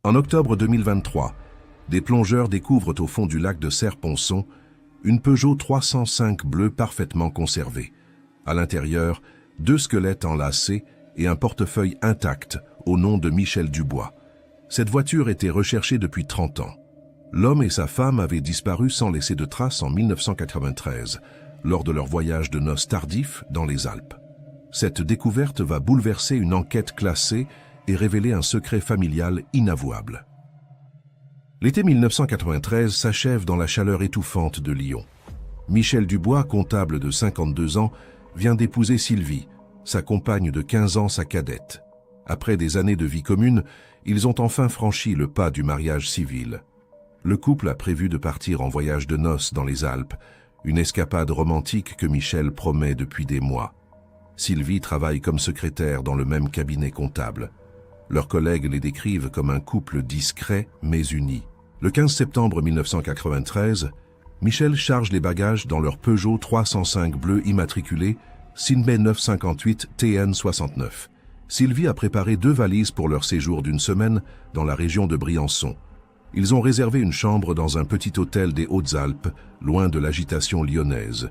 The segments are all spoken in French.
En octobre 2023, des plongeurs découvrent au fond du lac de Serre-Ponçon une Peugeot 305 bleue parfaitement conservée. À l'intérieur, 2 squelettes enlacés et un portefeuille intact au nom de Michel Dubois. Cette voiture était recherchée depuis 30 ans. L'homme et sa femme avaient disparu sans laisser de traces en 1993, lors de leur voyage de noces tardif dans les Alpes. Cette découverte va bouleverser une enquête classée et révéler un secret familial inavouable. L'été 1993 s'achève dans la chaleur étouffante de Lyon. Michel Dubois, comptable de 52 ans, vient d'épouser Sylvie, sa compagne de 15 ans, sa cadette. Après des années de vie commune, ils ont enfin franchi le pas du mariage civil. Le couple a prévu de partir en voyage de noces dans les Alpes, une escapade romantique que Michel promet depuis des mois. Sylvie travaille comme secrétaire dans le même cabinet comptable. Leurs collègues les décrivent comme un couple discret mais uni. Le 15 septembre 1993, Michel charge les bagages dans leur Peugeot 305 bleu immatriculé Sinbay 958 TN69. Sylvie a préparé 2 valises pour leur séjour d'1 semaine dans la région de Briançon. Ils ont réservé une chambre dans un petit hôtel des Hautes-Alpes, loin de l'agitation lyonnaise.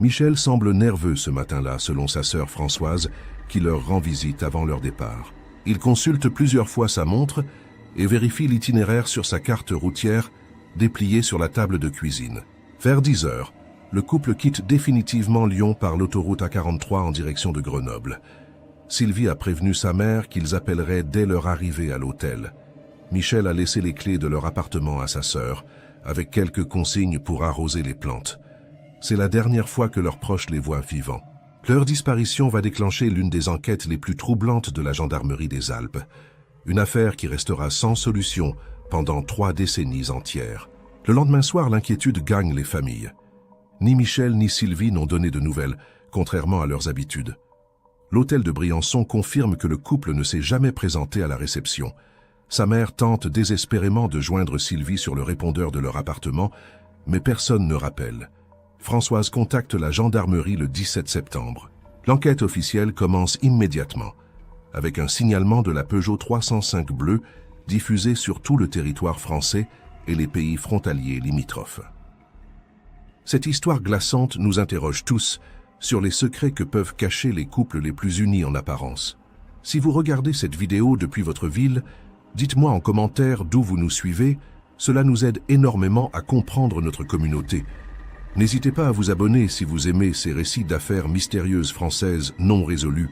Michel semble nerveux ce matin-là, selon sa sœur Françoise, qui leur rend visite avant leur départ. Il consulte plusieurs fois sa montre et vérifie l'itinéraire sur sa carte routière dépliée sur la table de cuisine. Vers 10 heures, le couple quitte définitivement Lyon par l'autoroute A43 en direction de Grenoble. Sylvie a prévenu sa mère qu'ils appelleraient dès leur arrivée à l'hôtel. Michel a laissé les clés de leur appartement à sa sœur, avec quelques consignes pour arroser les plantes. C'est la dernière fois que leurs proches les voient vivants. Leur disparition va déclencher l'une des enquêtes les plus troublantes de la gendarmerie des Alpes. Une affaire qui restera sans solution pendant 3 décennies entières. Le lendemain soir, l'inquiétude gagne les familles. Ni Michel ni Sylvie n'ont donné de nouvelles, contrairement à leurs habitudes. L'hôtel de Briançon confirme que le couple ne s'est jamais présenté à la réception. Sa mère tente désespérément de joindre Sylvie sur le répondeur de leur appartement, mais personne ne rappelle. Françoise contacte la gendarmerie le 17 septembre. L'enquête officielle commence immédiatement, avec un signalement de la Peugeot 305 bleue diffusée sur tout le territoire français et les pays frontaliers limitrophes. Cette histoire glaçante nous interroge tous sur les secrets que peuvent cacher les couples les plus unis en apparence. Si vous regardez cette vidéo depuis votre ville, dites-moi en commentaire d'où vous nous suivez, cela nous aide énormément à comprendre notre communauté. N'hésitez pas à vous abonner si vous aimez ces récits d'affaires mystérieuses françaises non résolues,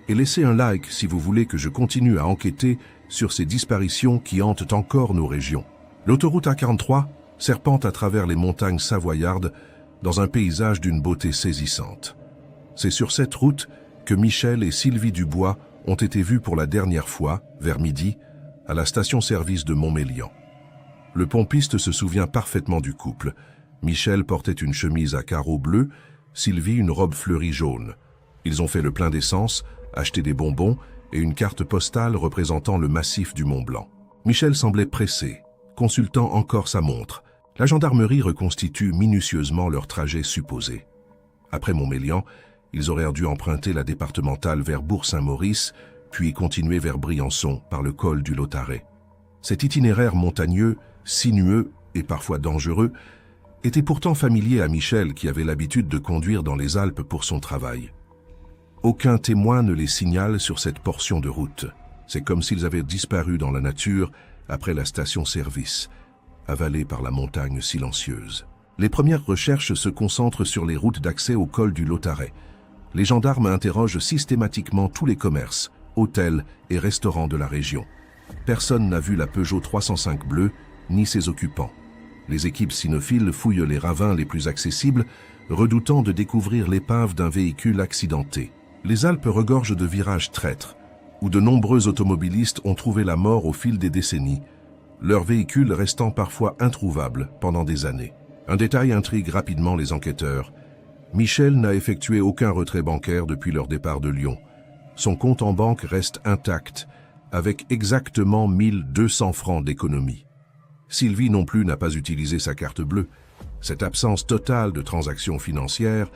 et laissez un like si vous voulez que je continue à enquêter sur ces disparitions qui hantent encore nos régions. L'autoroute A43 serpente à travers les montagnes savoyardes dans un paysage d'une beauté saisissante. C'est sur cette route que Michel et Sylvie Dubois ont été vus pour la dernière fois, vers midi, à la station-service de Montmélian. Le pompiste se souvient parfaitement du couple. Michel portait une chemise à carreaux bleus, Sylvie une robe fleurie jaune. Ils ont fait le plein d'essence, acheté des bonbons et une carte postale représentant le massif du Mont Blanc. Michel semblait pressé, consultant encore sa montre. La gendarmerie reconstitue minutieusement leur trajet supposé. Après Montmélian, ils auraient dû emprunter la départementale vers Bourg-Saint-Maurice, puis continuer vers Briançon par le col du Lautaret. Cet itinéraire montagneux, sinueux et parfois dangereux était pourtant familier à Michel qui avait l'habitude de conduire dans les Alpes pour son travail. Aucun témoin ne les signale sur cette portion de route. C'est comme s'ils avaient disparu dans la nature après la station-service, avalée par la montagne silencieuse. Les premières recherches se concentrent sur les routes d'accès au col du Lautaret. Les gendarmes interrogent systématiquement tous les commerces, hôtels et restaurants de la région. Personne n'a vu la Peugeot 305 bleue, ni ses occupants. Les équipes cynophiles fouillent les ravins les plus accessibles, redoutant de découvrir l'épave d'un véhicule accidenté. Les Alpes regorgent de virages traîtres, où de nombreux automobilistes ont trouvé la mort au fil des décennies, leurs véhicules restant parfois introuvables pendant des années. Un détail intrigue rapidement les enquêteurs. Michel n'a effectué aucun retrait bancaire depuis leur départ de Lyon. Son compte en banque reste intact, avec exactement 1200 francs d'économie. Sylvie non plus n'a pas utilisé sa carte bleue. Cette absence totale de transactions financières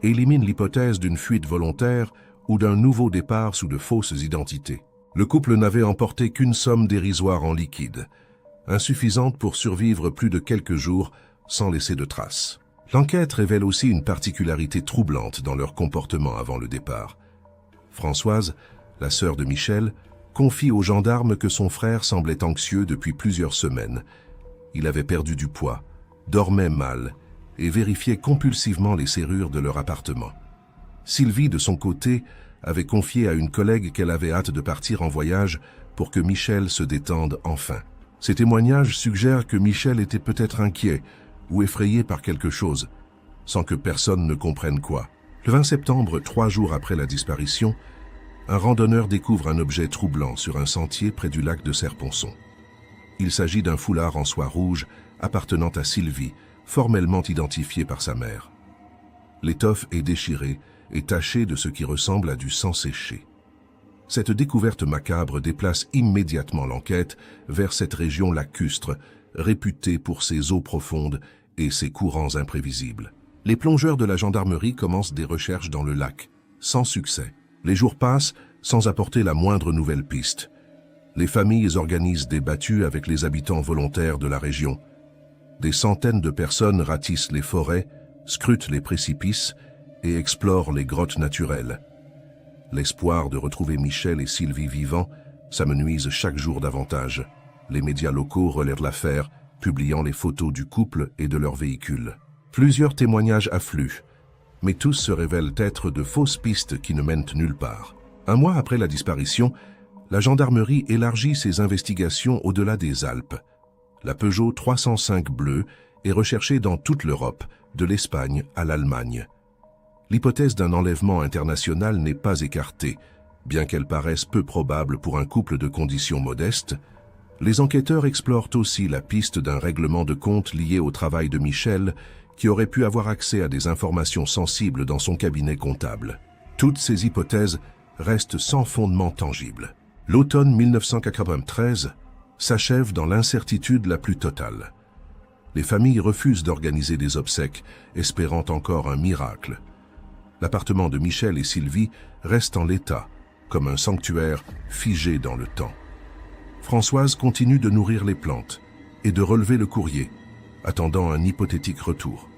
élimine l'hypothèse d'une fuite volontaire ou d'un nouveau départ sous de fausses identités. Le couple n'avait emporté qu'une somme dérisoire en liquide, insuffisante pour survivre plus de quelques jours sans laisser de traces. L'enquête révèle aussi une particularité troublante dans leur comportement avant le départ. Françoise, la sœur de Michel, confie aux gendarmes que son frère semblait anxieux depuis plusieurs semaines. Il avait perdu du poids, dormait mal et vérifiait compulsivement les serrures de leur appartement. Sylvie, de son côté, avait confié à une collègue qu'elle avait hâte de partir en voyage pour que Michel se détende enfin. Ces témoignages suggèrent que Michel était peut-être inquiet ou effrayé par quelque chose, sans que personne ne comprenne quoi. Le 20 septembre, 3 jours après la disparition, un randonneur découvre un objet troublant sur un sentier près du lac de Serre-Ponçon. Il s'agit d'un foulard en soie rouge appartenant à Sylvie, formellement identifié par sa mère. L'étoffe est déchirée et tachée de ce qui ressemble à du sang séché. Cette découverte macabre déplace immédiatement l'enquête vers cette région lacustre, réputée pour ses eaux profondes et ses courants imprévisibles. Les plongeurs de la gendarmerie commencent des recherches dans le lac, sans succès. Les jours passent sans apporter la moindre nouvelle piste. Les familles organisent des battues avec les habitants volontaires de la région. Des centaines de personnes ratissent les forêts, scrutent les précipices et explorent les grottes naturelles. L'espoir de retrouver Michel et Sylvie vivants s'amenuise chaque jour davantage. Les médias locaux relèvent l'affaire, publiant les photos du couple et de leur véhicule. Plusieurs témoignages affluent, mais tous se révèlent être de fausses pistes qui ne mènent nulle part. Un mois après la disparition, la gendarmerie élargit ses investigations au-delà des Alpes. La Peugeot 305 bleue est recherchée dans toute l'Europe, de l'Espagne à l'Allemagne. L'hypothèse d'un enlèvement international n'est pas écartée, bien qu'elle paraisse peu probable pour un couple de conditions modestes. Les enquêteurs explorent aussi la piste d'un règlement de compte lié au travail de Michel, qui aurait pu avoir accès à des informations sensibles dans son cabinet comptable. Toutes ces hypothèses restent sans fondement tangible. L'automne 1993 s'achève dans l'incertitude la plus totale. Les familles refusent d'organiser des obsèques, espérant encore un miracle. L'appartement de Michel et Sylvie reste en l'état, comme un sanctuaire figé dans le temps. Françoise continue de nourrir les plantes et de relever le courrier, attendant un hypothétique retour.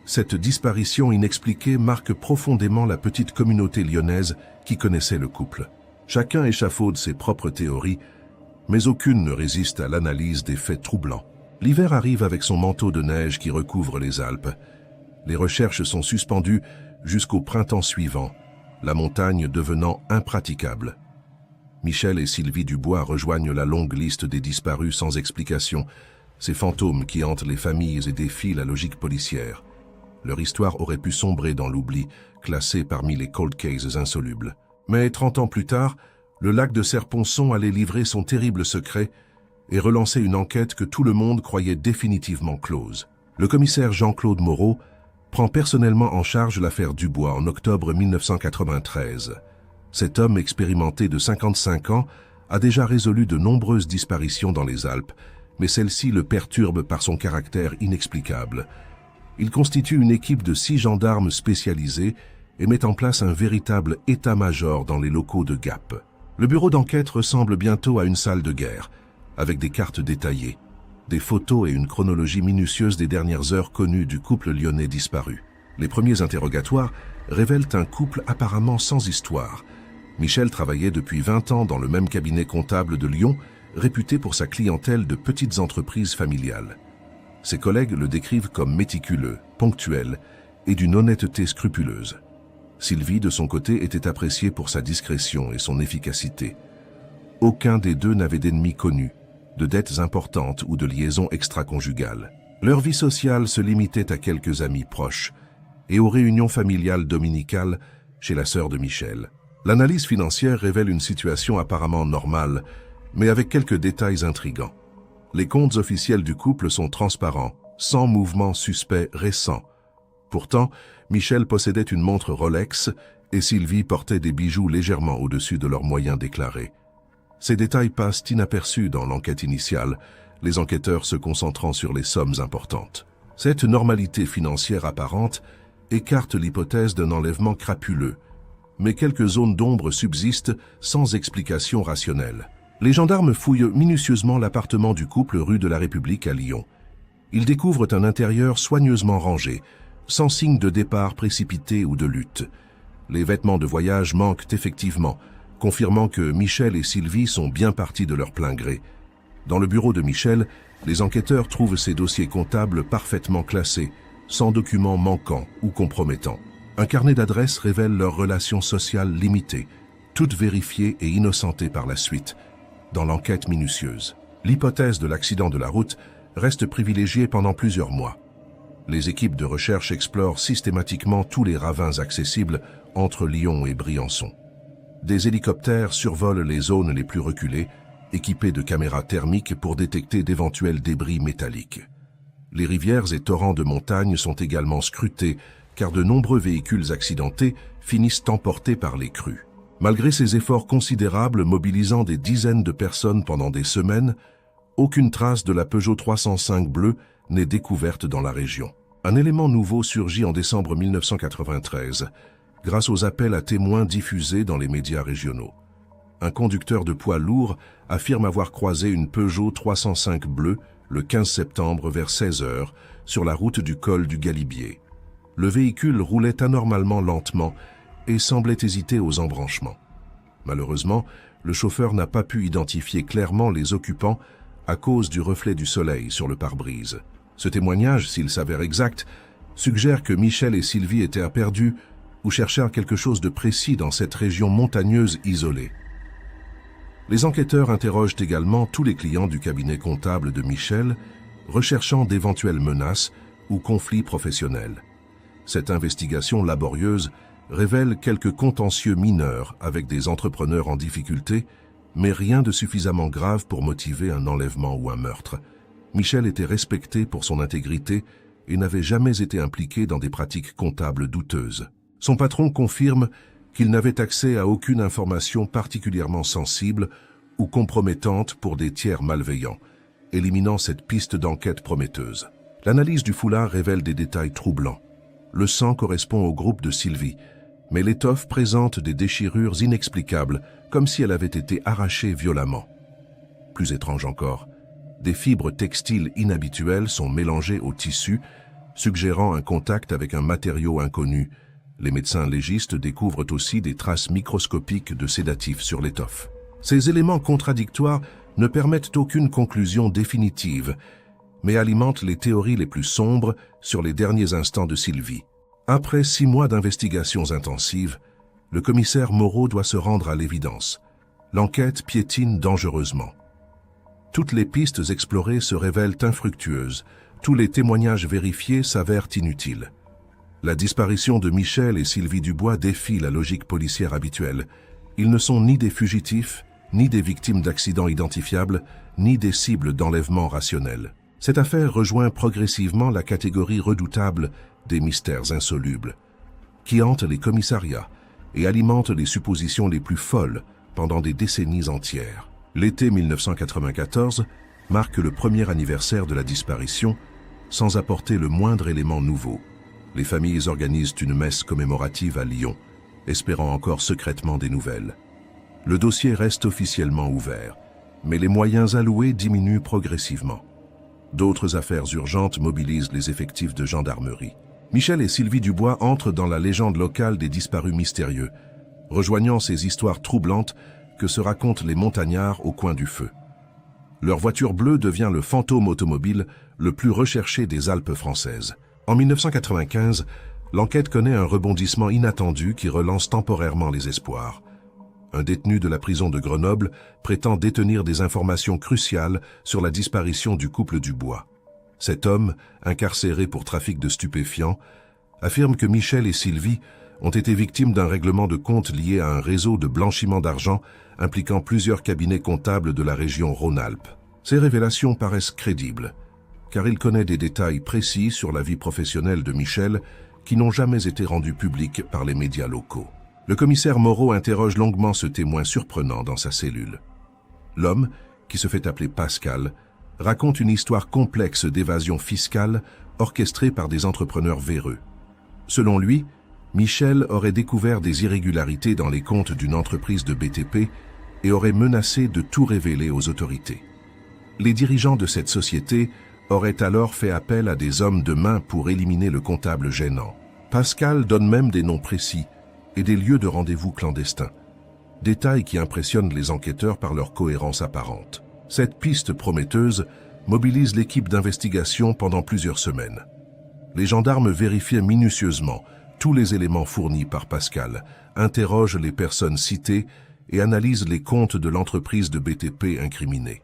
Cette disparition inexpliquée marque profondément la petite communauté lyonnaise qui connaissait le couple. Chacun échafaude ses propres théories, mais aucune ne résiste à l'analyse des faits troublants. L'hiver arrive avec son manteau de neige qui recouvre les Alpes. Les recherches sont suspendues jusqu'au printemps suivant, la montagne devenant impraticable. Michel et Sylvie Dubois rejoignent la longue liste des disparus sans explication, ces fantômes qui hantent les familles et défient la logique policière. Leur histoire aurait pu sombrer dans l'oubli, classée parmi les cold cases insolubles. Mais 30 ans plus tard, le lac de Serre-Ponçon allait livrer son terrible secret et relancer une enquête que tout le monde croyait définitivement close. Le commissaire Jean-Claude Moreau prend personnellement en charge l'affaire Dubois en octobre 1993. Cet homme expérimenté de 55 ans a déjà résolu de nombreuses disparitions dans les Alpes, mais celle-ci le perturbe par son caractère inexplicable. Il constitue une équipe de 6 gendarmes spécialisés et met en place un véritable état-major dans les locaux de Gap. Le bureau d'enquête ressemble bientôt à une salle de guerre, avec des cartes détaillées, des photos et une chronologie minutieuse des dernières heures connues du couple lyonnais disparu. Les premiers interrogatoires révèlent un couple apparemment sans histoire. Michel travaillait depuis 20 ans dans le même cabinet comptable de Lyon, réputé pour sa clientèle de petites entreprises familiales. Ses collègues le décrivent comme méticuleux, ponctuel et d'une honnêteté scrupuleuse. Sylvie, de son côté, était appréciée pour sa discrétion et son efficacité. Aucun des deux n'avait d'ennemis connus, de dettes importantes ou de liaisons extra-conjugales. Leur vie sociale se limitait à quelques amis proches et aux réunions familiales dominicales chez la sœur de Michel. L'analyse financière révèle une situation apparemment normale, mais avec quelques détails intrigants. Les comptes officiels du couple sont transparents, sans mouvement suspect récent. Pourtant, Michel possédait une montre Rolex et Sylvie portait des bijoux légèrement au-dessus de leurs moyens déclarés. Ces détails passent inaperçus dans l'enquête initiale, les enquêteurs se concentrant sur les sommes importantes. Cette normalité financière apparente écarte l'hypothèse d'un enlèvement crapuleux, mais quelques zones d'ombre subsistent sans explication rationnelle. Les gendarmes fouillent minutieusement l'appartement du couple rue de la République à Lyon. Ils découvrent un intérieur soigneusement rangé, sans signe de départ précipité ou de lutte. Les vêtements de voyage manquent effectivement, confirmant que Michel et Sylvie sont bien partis de leur plein gré. Dans le bureau de Michel, les enquêteurs trouvent ses dossiers comptables parfaitement classés, sans documents manquants ou compromettants. Un carnet d'adresses révèle leurs relations sociales limitées, toutes vérifiées et innocentées par la suite, dans l'enquête minutieuse. L'hypothèse de l'accident de la route reste privilégiée pendant plusieurs mois. Les équipes de recherche explorent systématiquement tous les ravins accessibles entre Lyon et Briançon. Des hélicoptères survolent les zones les plus reculées, équipés de caméras thermiques pour détecter d'éventuels débris métalliques. Les rivières et torrents de montagne sont également scrutés, car de nombreux véhicules accidentés finissent emportés par les crues. Malgré ces efforts considérables mobilisant des dizaines de personnes pendant des semaines, aucune trace de la Peugeot 305 bleue n'est découverte dans la région. Un élément nouveau surgit en décembre 1993, grâce aux appels à témoins diffusés dans les médias régionaux. Un conducteur de poids lourd affirme avoir croisé une Peugeot 305 bleue le 15 septembre vers 16 h sur la route du col du Galibier. Le véhicule roulait anormalement lentement et semblait hésiter aux embranchements. Malheureusement, le chauffeur n'a pas pu identifier clairement les occupants à cause du reflet du soleil sur le pare-brise. Ce témoignage, s'il s'avère exact, suggère que Michel et Sylvie étaient perdus ou cherchèrent quelque chose de précis dans cette région montagneuse isolée. Les enquêteurs interrogent également tous les clients du cabinet comptable de Michel, recherchant d'éventuelles menaces ou conflits professionnels. Cette investigation laborieuse révèle quelques contentieux mineurs avec des entrepreneurs en difficulté, mais rien de suffisamment grave pour motiver un enlèvement ou un meurtre. Michel était respecté pour son intégrité et n'avait jamais été impliqué dans des pratiques comptables douteuses. Son patron confirme qu'il n'avait accès à aucune information particulièrement sensible ou compromettante pour des tiers malveillants, éliminant cette piste d'enquête prometteuse. L'analyse du foulard révèle des détails troublants. Le sang correspond au groupe de Sylvie, mais l'étoffe présente des déchirures inexplicables, comme si elle avait été arrachée violemment. Plus étrange encore, des fibres textiles inhabituelles sont mélangées au tissu, suggérant un contact avec un matériau inconnu. Les médecins légistes découvrent aussi des traces microscopiques de sédatifs sur l'étoffe. Ces éléments contradictoires ne permettent aucune conclusion définitive, mais alimentent les théories les plus sombres sur les derniers instants de Sylvie. Après 6 mois d'investigations intensives, le commissaire Moreau doit se rendre à l'évidence. L'enquête piétine dangereusement. Toutes les pistes explorées se révèlent infructueuses, tous les témoignages vérifiés s'avèrent inutiles. La disparition de Michel et Sylvie Dubois défie la logique policière habituelle. Ils ne sont ni des fugitifs, ni des victimes d'accidents identifiables, ni des cibles d'enlèvement rationnels. Cette affaire rejoint progressivement la catégorie redoutable des mystères insolubles, qui hantent les commissariats et alimentent les suppositions les plus folles pendant des décennies entières. L'été 1994 marque le premier anniversaire de la disparition, sans apporter le moindre élément nouveau. Les familles organisent une messe commémorative à Lyon, espérant encore secrètement des nouvelles. Le dossier reste officiellement ouvert, mais les moyens alloués diminuent progressivement. D'autres affaires urgentes mobilisent les effectifs de gendarmerie. Michel et Sylvie Dubois entrent dans la légende locale des disparus mystérieux, rejoignant ces histoires troublantes que se racontent les montagnards au coin du feu. Leur voiture bleue devient le fantôme automobile le plus recherché des Alpes françaises. En 1995, l'enquête connaît un rebondissement inattendu qui relance temporairement les espoirs. Un détenu de la prison de Grenoble prétend détenir des informations cruciales sur la disparition du couple Dubois. Cet homme, incarcéré pour trafic de stupéfiants, affirme que Michel et Sylvie ont été victimes d'un règlement de compte lié à un réseau de blanchiment d'argent impliquant plusieurs cabinets comptables de la région Rhône-Alpes. Ces révélations paraissent crédibles, car il connaît des détails précis sur la vie professionnelle de Michel qui n'ont jamais été rendus publics par les médias locaux. Le commissaire Moreau interroge longuement ce témoin surprenant dans sa cellule. L'homme, qui se fait appeler Pascal, raconte une histoire complexe d'évasion fiscale orchestrée par des entrepreneurs véreux. Selon lui, Michel aurait découvert des irrégularités dans les comptes d'une entreprise de BTP et aurait menacé de tout révéler aux autorités. Les dirigeants de cette société auraient alors fait appel à des hommes de main pour éliminer le comptable gênant. Pascal donne même des noms précis et des lieux de rendez-vous clandestins. Détails qui impressionnent les enquêteurs par leur cohérence apparente. Cette piste prometteuse mobilise l'équipe d'investigation pendant plusieurs semaines. Les gendarmes vérifiaient minutieusement tous les éléments fournis par Pascal, interrogent les personnes citées et analysent les comptes de l'entreprise de BTP incriminée.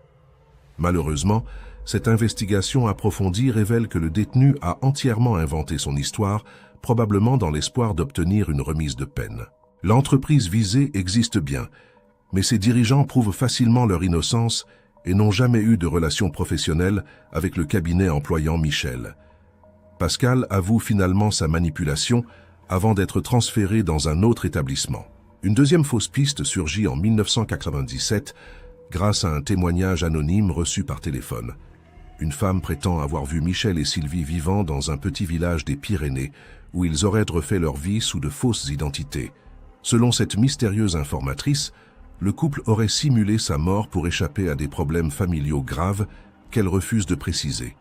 Malheureusement, cette investigation approfondie révèle que le détenu a entièrement inventé son histoire, probablement dans l'espoir d'obtenir une remise de peine. L'entreprise visée existe bien, mais ses dirigeants prouvent facilement leur innocence et n'ont jamais eu de relation professionnelle avec le cabinet employant Michel. Pascal avoue finalement sa manipulation avant d'être transféré dans un autre établissement. Une deuxième fausse piste surgit en 1997 grâce à un témoignage anonyme reçu par téléphone. Une femme prétend avoir vu Michel et Sylvie vivant dans un petit village des Pyrénées où ils auraient refait leur vie sous de fausses identités. Selon cette mystérieuse informatrice, le couple aurait simulé sa mort pour échapper à des problèmes familiaux graves qu'elle refuse de préciser.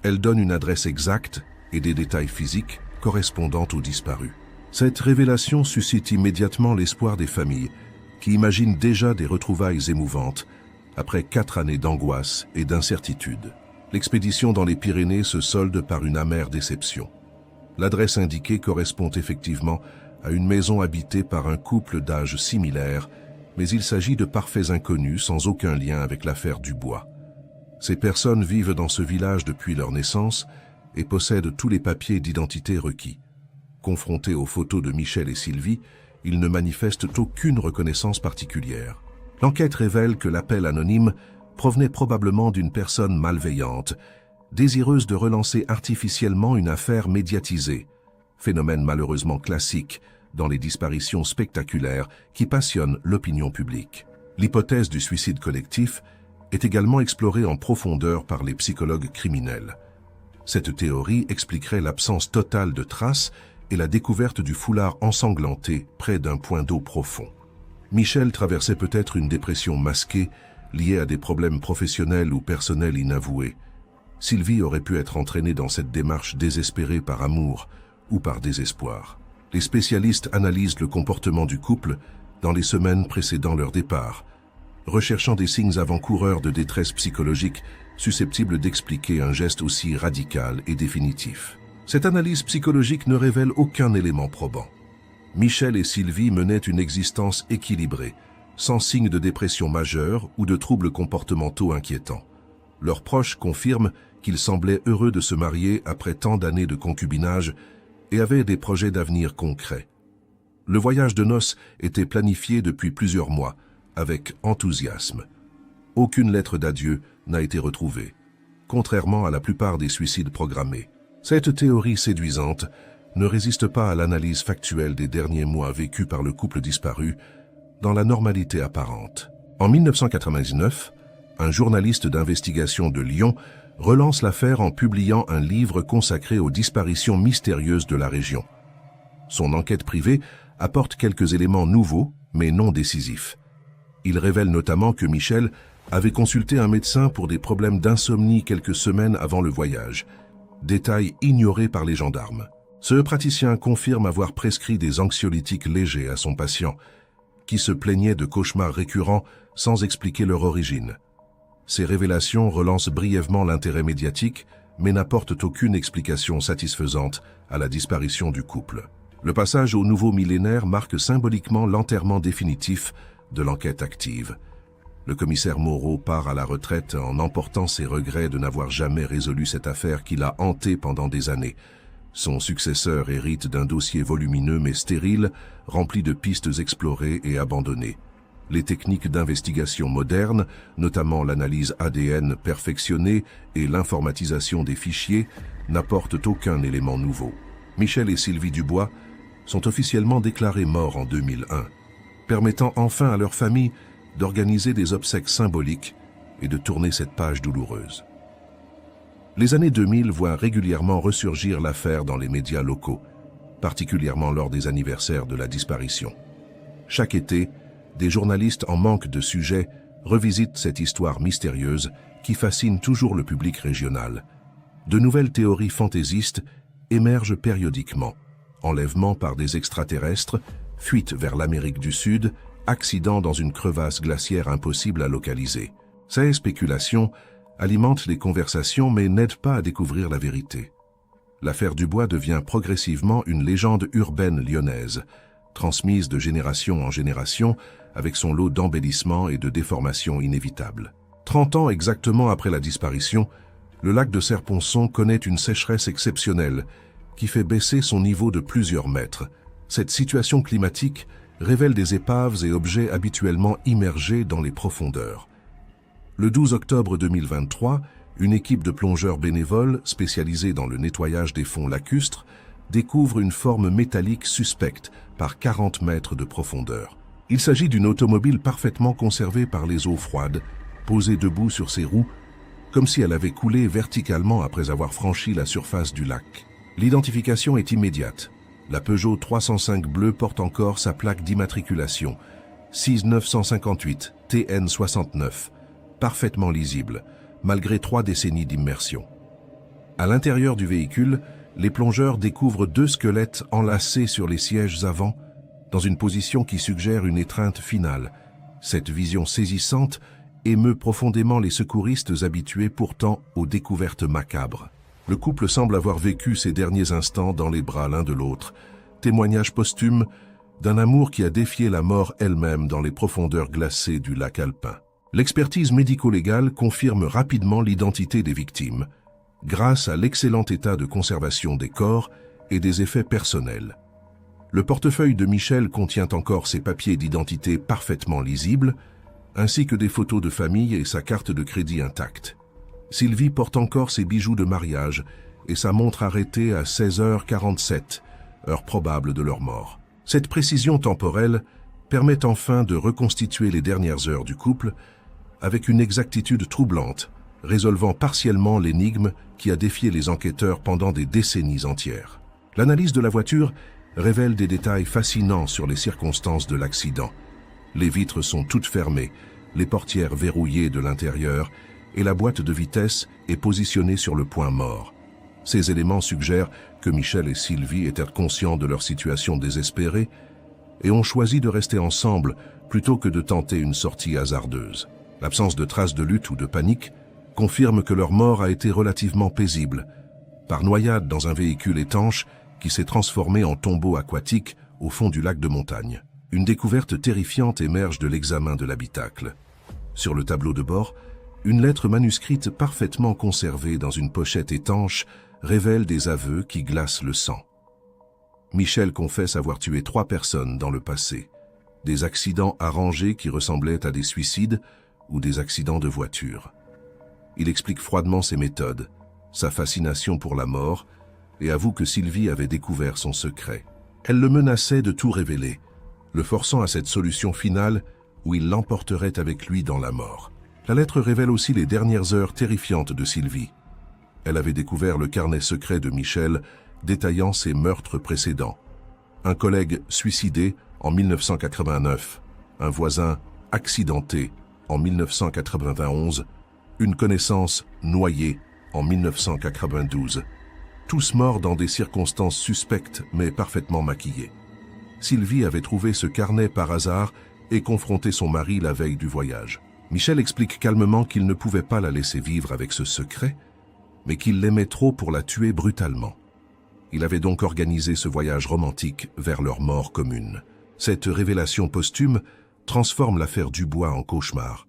Elle donne une adresse exacte et des détails physiques correspondant aux disparus. Cette révélation suscite immédiatement l'espoir des familles, qui imaginent déjà des retrouvailles émouvantes après 4 années d'angoisse et d'incertitude. L'expédition dans les Pyrénées se solde par une amère déception. L'adresse indiquée correspond effectivement à une maison habitée par un couple d'âge similaire, mais il s'agit de parfaits inconnus sans aucun lien avec l'affaire Dubois. Ces personnes vivent dans ce village depuis leur naissance et possèdent tous les papiers d'identité requis. Confrontés aux photos de Michel et Sylvie, ils ne manifestent aucune reconnaissance particulière. L'enquête révèle que l'appel anonyme provenait probablement d'une personne malveillante, désireuse de relancer artificiellement une affaire médiatisée, phénomène malheureusement classique dans les disparitions spectaculaires qui passionnent l'opinion publique. L'hypothèse du suicide collectif est également explorée en profondeur par les psychologues criminels. Cette théorie expliquerait l'absence totale de traces et la découverte du foulard ensanglanté près d'un point d'eau profond. Michel traversait peut-être une dépression masquée liée à des problèmes professionnels ou personnels inavoués. Sylvie aurait pu être entraînée dans cette démarche désespérée par amour ou par désespoir. Les spécialistes analysent le comportement du couple dans les semaines précédant leur départ, recherchant des signes avant-coureurs de détresse psychologique susceptibles d'expliquer un geste aussi radical et définitif. Cette analyse psychologique ne révèle aucun élément probant. Michel et Sylvie menaient une existence équilibrée, sans signe de dépression majeure ou de troubles comportementaux inquiétants. Leurs proches confirment qu'ils semblaient heureux de se marier après tant d'années de concubinage et avaient des projets d'avenir concrets. Le voyage de noces était planifié depuis plusieurs mois, avec enthousiasme. Aucune lettre d'adieu n'a été retrouvée, contrairement à la plupart des suicides programmés. Cette théorie séduisante ne résiste pas à l'analyse factuelle des derniers mois vécus par le couple disparu dans la normalité apparente. En 1999, un journaliste d'investigation de Lyon relance l'affaire en publiant un livre consacré aux disparitions mystérieuses de la région. Son enquête privée apporte quelques éléments nouveaux, mais non décisifs. Il révèle notamment que Michel avait consulté un médecin pour des problèmes d'insomnie quelques semaines avant le voyage, détail ignoré par les gendarmes. Ce praticien confirme avoir prescrit des anxiolytiques légers à son patient, qui se plaignait de cauchemars récurrents sans expliquer leur origine. Ces révélations relancent brièvement l'intérêt médiatique, mais n'apportent aucune explication satisfaisante à la disparition du couple. Le passage au nouveau millénaire marque symboliquement l'enterrement définitif de l'enquête active. Le commissaire Moreau part à la retraite en emportant ses regrets de n'avoir jamais résolu cette affaire qui l'a hanté pendant des années. Son successeur hérite d'un dossier volumineux mais stérile, rempli de pistes explorées et abandonnées. Les techniques d'investigation modernes, notamment l'analyse ADN perfectionnée et l'informatisation des fichiers, n'apportent aucun élément nouveau. Michel et Sylvie Dubois sont officiellement déclarés morts en 2001, permettant enfin à leur famille d'organiser des obsèques symboliques et de tourner cette page douloureuse. Les années 2000 voient régulièrement ressurgir l'affaire dans les médias locaux. particulièrement lors des anniversaires de la disparition. Chaque été, des journalistes en manque de sujets revisitent cette histoire mystérieuse qui fascine toujours le public régional. De nouvelles théories fantaisistes émergent périodiquement. Enlèvement par des extraterrestres, fuite vers l'Amérique du Sud, accident dans une crevasse glaciaire impossible à localiser. Ces spéculations alimentent les conversations mais n'aident pas à découvrir la vérité. L'affaire Dubois devient progressivement une légende urbaine lyonnaise, transmise de génération en génération avec son lot d'embellissements et de déformations inévitables. 30 ans exactement après la disparition, le lac de Serre-Ponçon connaît une sécheresse exceptionnelle qui fait baisser son niveau de plusieurs mètres. Cette situation climatique révèle des épaves et objets habituellement immergés dans les profondeurs. Le 12 octobre 2023, une équipe de plongeurs bénévoles spécialisée dans le nettoyage des fonds lacustres découvre une forme métallique suspecte par 40 mètres de profondeur. Il s'agit d'une automobile parfaitement conservée par les eaux froides, posée debout sur ses roues, comme si elle avait coulé verticalement après avoir franchi la surface du lac. L'identification est immédiate. La Peugeot 305 bleue porte encore sa plaque d'immatriculation, 6958 TN69, parfaitement lisible, malgré 3 décennies d'immersion. À l'intérieur du véhicule, les plongeurs découvrent 2 squelettes enlacés sur les sièges avant, dans une position qui suggère une étreinte finale. Cette vision saisissante émeut profondément les secouristes habitués pourtant aux découvertes macabres. Le couple semble avoir vécu ces derniers instants dans les bras l'un de l'autre, témoignage posthume d'un amour qui a défié la mort elle-même dans les profondeurs glacées du lac alpin. L'expertise médico-légale confirme rapidement l'identité des victimes, grâce à l'excellent état de conservation des corps et des effets personnels. Le portefeuille de Michel contient encore ses papiers d'identité parfaitement lisibles, ainsi que des photos de famille et sa carte de crédit intacte. Sylvie porte encore ses bijoux de mariage et sa montre arrêtée à 16h47, heure probable de leur mort. Cette précision temporelle permet enfin de reconstituer les dernières heures du couple avec une exactitude troublante, résolvant partiellement l'énigme qui a défié les enquêteurs pendant des décennies entières. L'analyse de la voiture révèle des détails fascinants sur les circonstances de l'accident. Les vitres sont toutes fermées, les portières verrouillées de l'intérieur et la boîte de vitesse est positionnée sur le point mort. Ces éléments suggèrent que Michel et Sylvie étaient conscients de leur situation désespérée et ont choisi de rester ensemble plutôt que de tenter une sortie hasardeuse. L'absence de traces de lutte ou de panique confirme que leur mort a été relativement paisible, par noyade dans un véhicule étanche qui s'est transformé en tombeau aquatique au fond du lac de montagne. Une découverte terrifiante émerge de l'examen de l'habitacle. Sur le tableau de bord, une lettre manuscrite parfaitement conservée dans une pochette étanche révèle des aveux qui glacent le sang. Michel confesse avoir tué 3 personnes dans le passé, des accidents arrangés qui ressemblaient à des suicides ou des accidents de voiture. Il explique froidement ses méthodes, sa fascination pour la mort, et avoue que Sylvie avait découvert son secret. Elle le menaçait de tout révéler, le forçant à cette solution finale où il l'emporterait avec lui dans la mort. La lettre révèle aussi les dernières heures terrifiantes de Sylvie. Elle avait découvert le carnet secret de Michel détaillant ses meurtres précédents. Un collègue suicidé en 1989, un voisin accidenté en 1991, une connaissance noyée en 1992. Tous morts dans des circonstances suspectes mais parfaitement maquillées. Sylvie avait trouvé ce carnet par hasard et confronté son mari la veille du voyage. Michel explique calmement qu'il ne pouvait pas la laisser vivre avec ce secret, mais qu'il l'aimait trop pour la tuer brutalement. Il avait donc organisé ce voyage romantique vers leur mort commune. Cette révélation posthume transforme l'affaire Dubois en cauchemar.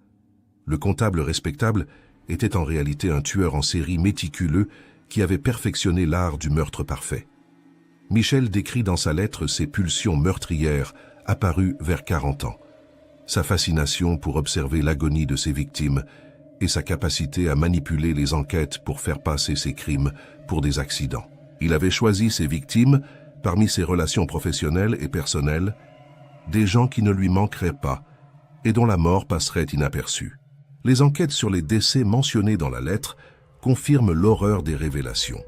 Le comptable respectable était en réalité un tueur en série méticuleux qui avait perfectionné l'art du meurtre parfait. Michel décrit dans sa lettre ses pulsions meurtrières apparues vers 40 ans, sa fascination pour observer l'agonie de ses victimes et sa capacité à manipuler les enquêtes pour faire passer ses crimes pour des accidents. Il avait choisi ses victimes parmi ses relations professionnelles et personnelles, des gens qui ne lui manqueraient pas et dont la mort passerait inaperçue. Les enquêtes sur les décès mentionnés dans la lettre confirment l'horreur des révélations.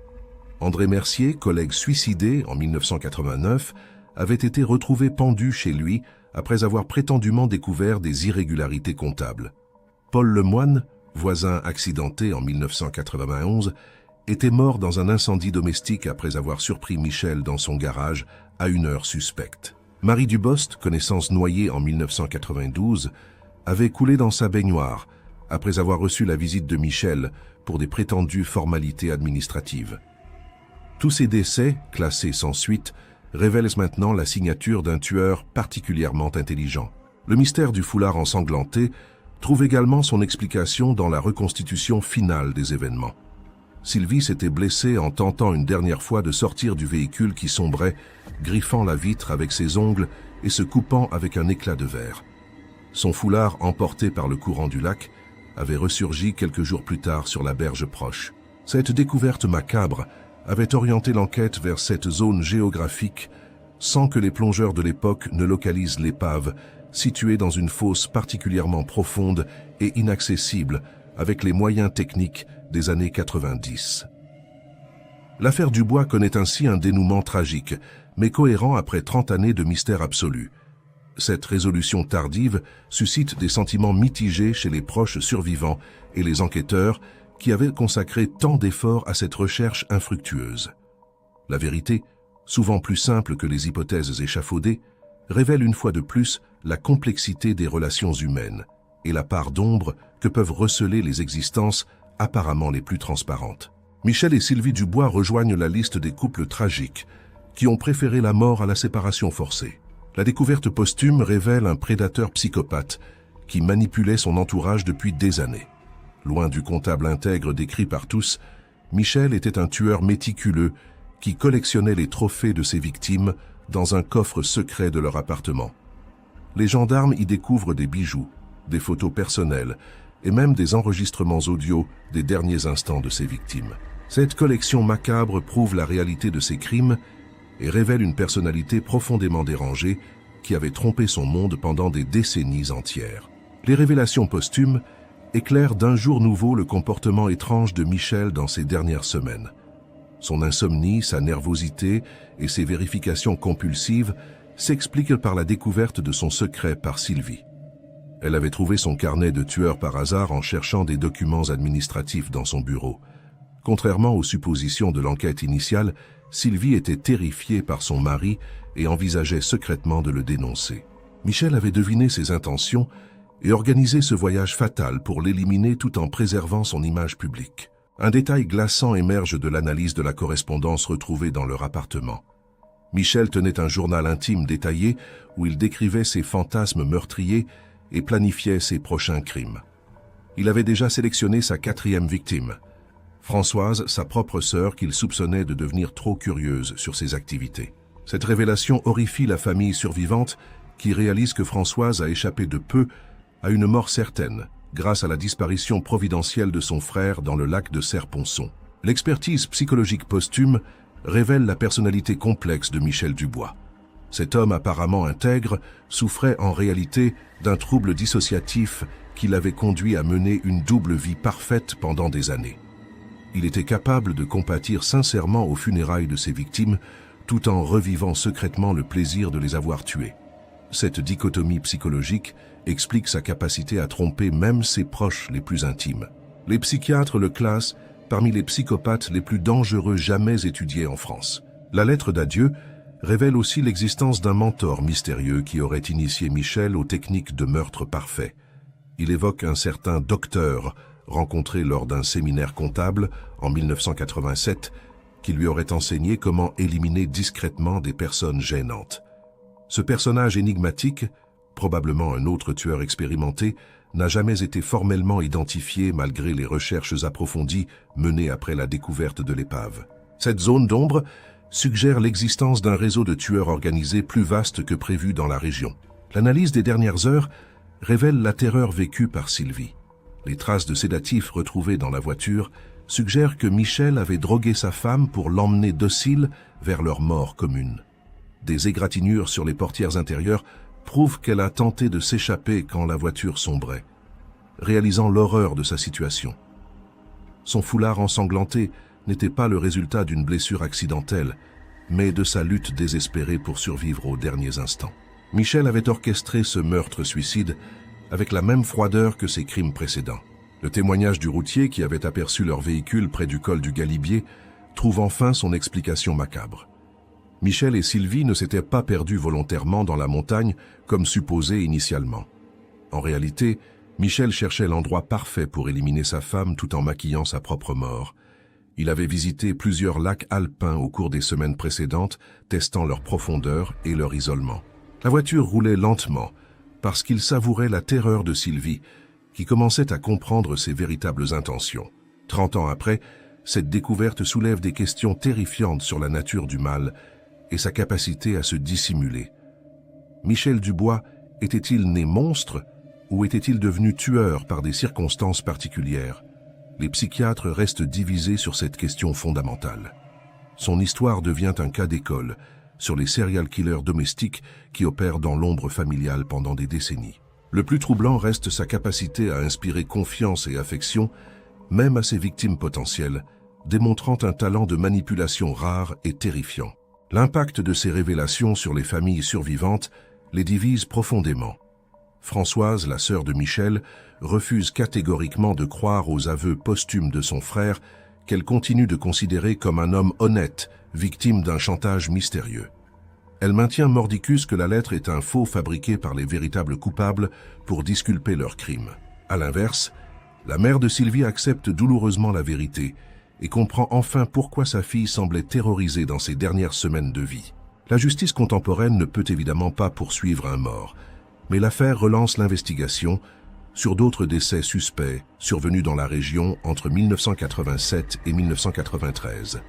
André Mercier, collègue suicidé en 1989, avait été retrouvé pendu chez lui après avoir prétendument découvert des irrégularités comptables. Paul Lemoine, voisin accidenté en 1991, était mort dans un incendie domestique après avoir surpris Michel dans son garage à une heure suspecte. Marie Dubost, connaissance noyée en 1992, avait coulé dans sa baignoire après avoir reçu la visite de Michel pour des prétendues formalités administratives. Tous ces décès, classés sans suite, révèlent maintenant la signature d'un tueur particulièrement intelligent. Le mystère du foulard ensanglanté trouve également son explication dans la reconstitution finale des événements. Sylvie s'était blessée en tentant une dernière fois de sortir du véhicule qui sombrait, griffant la vitre avec ses ongles et se coupant avec un éclat de verre. Son foulard, emporté par le courant du lac, avait ressurgi quelques jours plus tard sur la berge proche. Cette découverte macabre avait orienté l'enquête vers cette zone géographique sans que les plongeurs de l'époque ne localisent l'épave, située dans une fosse particulièrement profonde et inaccessible avec les moyens techniques des années 90. L'affaire Dubois connaît ainsi un dénouement tragique, mais cohérent après 30 années de mystère absolu. Cette résolution tardive suscite des sentiments mitigés chez les proches survivants et les enquêteurs qui avaient consacré tant d'efforts à cette recherche infructueuse. La vérité, souvent plus simple que les hypothèses échafaudées, révèle une fois de plus la complexité des relations humaines et la part d'ombre que peuvent receler les existences apparemment les plus transparentes. Michel et Sylvie Dubois rejoignent la liste des couples tragiques qui ont préféré la mort à la séparation forcée. La découverte posthume révèle un prédateur psychopathe qui manipulait son entourage depuis des années. Loin du comptable intègre décrit par tous, Michel était un tueur méticuleux qui collectionnait les trophées de ses victimes dans un coffre secret de leur appartement. Les gendarmes y découvrent des bijoux, des photos personnelles et même des enregistrements audio des derniers instants de ses victimes. Cette collection macabre prouve la réalité de ces crimes et révèle une personnalité profondément dérangée qui avait trompé son monde pendant des décennies entières. Les révélations posthumes éclairent d'un jour nouveau le comportement étrange de Michel dans ces dernières semaines. Son insomnie, sa nervosité et ses vérifications compulsives s'expliquent par la découverte de son secret par Sylvie. Elle avait trouvé son carnet de tueur par hasard en cherchant des documents administratifs dans son bureau. Contrairement aux suppositions de l'enquête initiale, Sylvie était terrifiée par son mari et envisageait secrètement de le dénoncer. Michel avait deviné ses intentions et organisé ce voyage fatal pour l'éliminer tout en préservant son image publique. Un détail glaçant émerge de l'analyse de la correspondance retrouvée dans leur appartement. Michel tenait un journal intime détaillé où il décrivait ses fantasmes meurtriers et planifiait ses prochains crimes. Il avait déjà sélectionné sa 4e victime, Françoise, sa propre sœur qu'il soupçonnait de devenir trop curieuse sur ses activités. Cette révélation horrifie la famille survivante qui réalise que Françoise a échappé de peu à une mort certaine grâce à la disparition providentielle de son frère dans le lac de Serre-Ponçon. L'expertise psychologique posthume révèle la personnalité complexe de Michel Dubois. Cet homme apparemment intègre souffrait en réalité d'un trouble dissociatif qui l'avait conduit à mener une double vie parfaite pendant des années. Il était capable de compatir sincèrement aux funérailles de ses victimes tout en revivant secrètement le plaisir de les avoir tuées. Cette dichotomie psychologique explique sa capacité à tromper même ses proches les plus intimes. Les psychiatres le classent parmi les psychopathes les plus dangereux jamais étudiés en France. La lettre d'adieu révèle aussi l'existence d'un mentor mystérieux qui aurait initié Michel aux techniques de meurtre parfait. Il évoque un certain docteur rencontré lors d'un séminaire comptable en 1987 qui lui aurait enseigné comment éliminer discrètement des personnes gênantes. Ce personnage énigmatique, probablement un autre tueur expérimenté, n'a jamais été formellement identifié malgré les recherches approfondies menées après la découverte de l'épave. Cette zone d'ombre suggère l'existence d'un réseau de tueurs organisés plus vaste que prévu dans la région. L'analyse des dernières heures révèle la terreur vécue par Sylvie. Les traces de sédatifs retrouvées dans la voiture suggèrent que Michel avait drogué sa femme pour l'emmener docile vers leur mort commune. Des égratignures sur les portières intérieures prouvent qu'elle a tenté de s'échapper quand la voiture sombrait, réalisant l'horreur de sa situation. Son foulard ensanglanté n'était pas le résultat d'une blessure accidentelle, mais de sa lutte désespérée pour survivre aux derniers instants. Michel avait orchestré ce meurtre-suicide avec la même froideur que ses crimes précédents. Le témoignage du routier qui avait aperçu leur véhicule près du col du Galibier trouve enfin son explication macabre. Michel et Sylvie ne s'étaient pas perdus volontairement dans la montagne comme supposé initialement. En réalité, Michel cherchait l'endroit parfait pour éliminer sa femme tout en maquillant sa propre mort. Il avait visité plusieurs lacs alpins au cours des semaines précédentes, testant leur profondeur et leur isolement. La voiture roulait lentement parce qu'il savourait la terreur de Sylvie, qui commençait à comprendre ses véritables intentions. 30 ans après, cette découverte soulève des questions terrifiantes sur la nature du mal et sa capacité à se dissimuler. Michel Dubois était-il né monstre ou était-il devenu tueur par des circonstances particulières? Les psychiatres restent divisés sur cette question fondamentale. Son histoire devient un cas d'école sur les serial killers domestiques qui opèrent dans l'ombre familiale pendant des décennies. Le plus troublant reste sa capacité à inspirer confiance et affection, même à ses victimes potentielles, démontrant un talent de manipulation rare et terrifiant. L'impact de ces révélations sur les familles survivantes les divise profondément. Françoise, la sœur de Michel, refuse catégoriquement de croire aux aveux posthumes de son frère, qu'elle continue de considérer comme un homme honnête, victime d'un chantage mystérieux. Elle maintient mordicus que la lettre est un faux fabriqué par les véritables coupables pour disculper leurs crimes. À l'inverse, la mère de Sylvie accepte douloureusement la vérité et comprend enfin pourquoi sa fille semblait terrorisée dans ses dernières semaines de vie. La justice contemporaine ne peut évidemment pas poursuivre un mort, mais l'affaire relance l'investigation sur d'autres décès suspects survenus dans la région entre 1987 et 1993.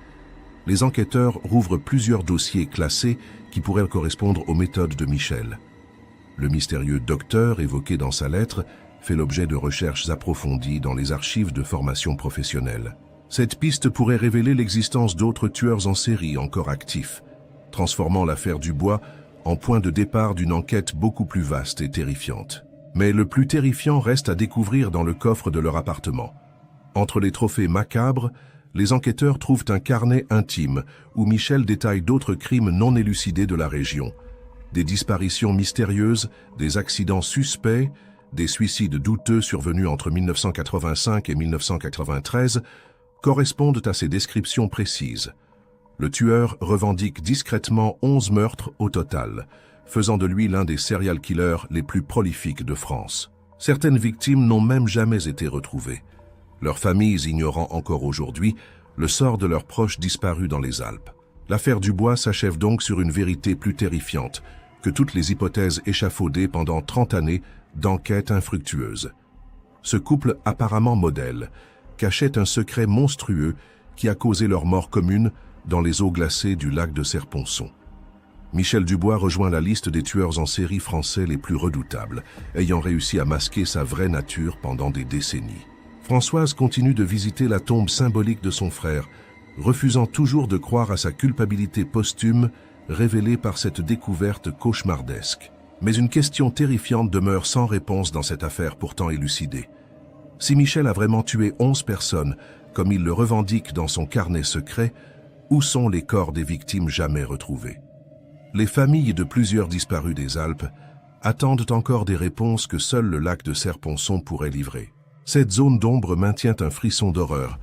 Les enquêteurs rouvrent plusieurs dossiers classés qui pourraient correspondre aux méthodes de Michel. Le mystérieux docteur évoqué dans sa lettre fait l'objet de recherches approfondies dans les archives de formation professionnelle. Cette piste pourrait révéler l'existence d'autres tueurs en série encore actifs, transformant l'affaire Dubois en point de départ d'une enquête beaucoup plus vaste et terrifiante. Mais le plus terrifiant reste à découvrir dans le coffre de leur appartement. Entre les trophées macabres, les enquêteurs trouvent un carnet intime où Michel détaille d'autres crimes non élucidés de la région. Des disparitions mystérieuses, des accidents suspects, des suicides douteux survenus entre 1985 et 1993 correspondent à ces descriptions précises. Le tueur revendique discrètement 11 meurtres au total, faisant de lui l'un des serial killers les plus prolifiques de France. Certaines victimes n'ont même jamais été retrouvées, leurs familles ignorant encore aujourd'hui le sort de leurs proches disparus dans les Alpes. L'affaire Dubois s'achève donc sur une vérité plus terrifiante que toutes les hypothèses échafaudées pendant 30 années d'enquêtes infructueuses. Ce couple apparemment modèle cachait un secret monstrueux qui a causé leur mort commune dans les eaux glacées du lac de Serre-Ponçon. Michel Dubois rejoint la liste des tueurs en série français les plus redoutables, ayant réussi à masquer sa vraie nature pendant des décennies. Françoise continue de visiter la tombe symbolique de son frère, refusant toujours de croire à sa culpabilité posthume révélée par cette découverte cauchemardesque. Mais une question terrifiante demeure sans réponse dans cette affaire pourtant élucidée. Si Michel a vraiment tué 11 personnes, comme il le revendique dans son carnet secret, où sont les corps des victimes jamais retrouvés? Les familles de plusieurs disparus des Alpes attendent encore des réponses que seul le lac de Serre-Ponçon pourrait livrer. Cette zone d'ombre maintient un frisson d'horreur,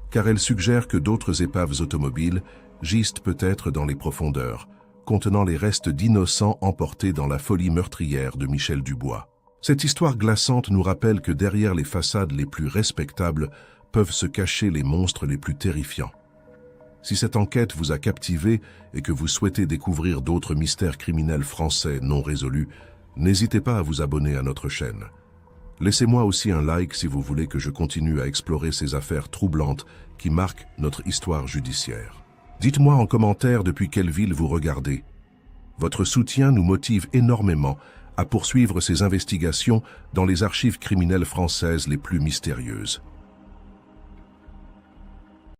car elle suggère que d'autres épaves automobiles gisent peut-être dans les profondeurs, contenant les restes d'innocents emportés dans la folie meurtrière de Michel Dubois. Cette histoire glaçante nous rappelle que derrière les façades les plus respectables peuvent se cacher les monstres les plus terrifiants. Si cette enquête vous a captivé et que vous souhaitez découvrir d'autres mystères criminels français non résolus, n'hésitez pas à vous abonner à notre chaîne. Laissez-moi aussi un like si vous voulez que je continue à explorer ces affaires troublantes qui marquent notre histoire judiciaire. Dites-moi en commentaire depuis quelle ville vous regardez. Votre soutien nous motive énormément à poursuivre ces investigations dans les archives criminelles françaises les plus mystérieuses.